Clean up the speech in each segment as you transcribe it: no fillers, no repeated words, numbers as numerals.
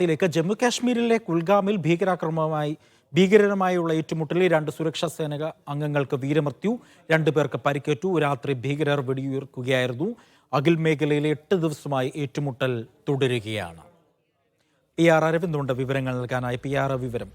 ഇതിലേക്ക് ജമ്മു കാശ്മീരിലെ കുൽഗാമിൽ ഭീകരരുമായുള്ള ഏറ്റുമുട്ടലിൽ 2 സുരക്ഷാ സേന അംഗങ്ങൾക്ക് വീരമൃത്യു, 2 പേർക്ക് പരിക്കേറ്റു. രാത്രി ഭീകരർ വെടിയുതിർക്കുകയായിരുന്നു. അഖിൽ മേഖലയിൽ 8 ദിവസമായി ഏറ്റുമുട്ടൽ തുടരുകയാണ്. PR അരവിന്ദുണ്ട് വിവരങ്ങൾ നൽകാനായി. PR വിവരം.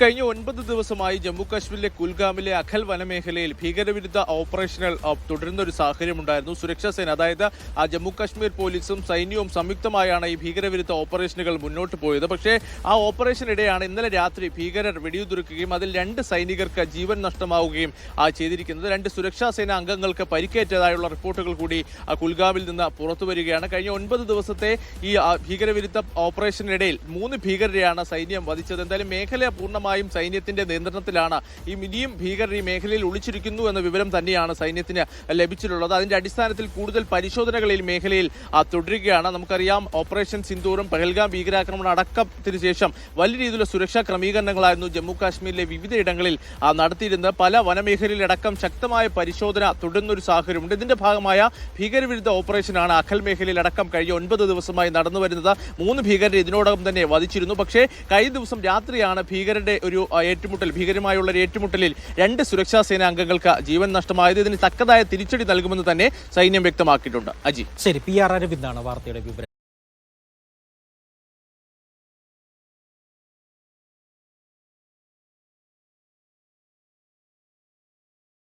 കഴിഞ്ഞ 9 ദിവസമായി ജമ്മു കാശ്മീരിലെ കുൽഗാമിലെ അഖൽ വനമേഖലയിൽ ഭീകരവിരുദ്ധ ഓപ്പറേഷനുകൾ തുടരുന്ന ഒരു സാഹചര്യമുണ്ടായിരുന്നു. സുരക്ഷാ സേന, അതായത് ജമ്മു കാശ്മീർ പോലീസും സൈന്യവും സംയുക്തമായാണ് ഈ ഭീകരവിരുദ്ധ ഓപ്പറേഷനുകൾ മുന്നോട്ട് പോയത്. പക്ഷേ ആ ഓപ്പറേഷനിടെയാണ് ഇന്നലെ രാത്രി ഭീകരർ വെടിയുതിർക്കുകയും അതിൽ 2 സൈനികർക്ക് ജീവൻ നഷ്ടമാവുകയും ചെയ്തിരിക്കുന്നത്. 2 സുരക്ഷാ സേന അംഗങ്ങൾക്ക് പരിക്കേറ്റതായുള്ള റിപ്പോർട്ടുകൾ കൂടി കുൽഗാമിൽ നിന്ന് പുറത്തു വരികയാണ്. കഴിഞ്ഞ 9 ദിവസത്തെ ഈ ഭീകരവിരുദ്ധ ഓപ്പറേഷനിടയിൽ 3 ഭീകരരെയാണ് സൈന്യം വധിച്ചത്. എന്തായാലും മേഖല പൂർണ്ണമായും സൈന്യത്തിന്റെ നിയന്ത്രണത്തിലാണ്. ഇനിയും ഭീകരർ ഈ മേഖലയിൽ ഒളിച്ചിരിക്കുന്നു എന്ന വിവരം തന്നെയാണ് സൈന്യത്തിന് ലഭിച്ചിട്ടുള്ളത്. അതിന്റെ അടിസ്ഥാനത്തിൽ കൂടുതൽ പരിശോധനകൾ ഈ മേഖലയിൽ തുടരുകയാണ്. നമുക്കറിയാം, ഓപ്പറേഷൻ സിന്ദൂറും പഹൽഗാം ഭീകരാക്രമണം അടക്കത്തിന് ശേഷം വലിയ രീതിയിലുള്ള സുരക്ഷാ ക്രമീകരണങ്ങളായിരുന്നു ജമ്മു കാശ്മീരിലെ വിവിധ ഇടങ്ങളിൽ നടത്തിയിരുന്നത്. പല വനമേഖലയിലടക്കം ശക്തമായ പരിശോധന തുടരുന്നൊരു സാഹചര്യമുണ്ട്. ഇതിന്റെ ഭാഗമായ ഭീകരവിരുദ്ധ ഓപ്പറേഷനാണ് അഖൽ മേഖലയിലടക്കം കഴിഞ്ഞ 9 ദിവസമായി നടന്നു വരുന്നത്. 3 ഭീകരരെ ഇതിനോടകം തന്നെ വധിച്ചിരുന്നു. പക്ഷേ കഴിഞ്ഞ ദിവസം രാത്രിയാണ് ഭീകരമായുള്ള ഒരു ഏറ്റുമുട്ടലിൽ 2 സുരക്ഷാ സേനാ അംഗങ്ങൾക്ക് ജീവൻ നഷ്ടമായത്. ഇതിന് തക്കതായ തിരിച്ചടി നൽകുമെന്ന് തന്നെ സൈന്യം വ്യക്തമാക്കിയിട്ടുണ്ട്. ശരി, PR അരവിന്ദാണ് വാർത്തയുടെ വിവരം.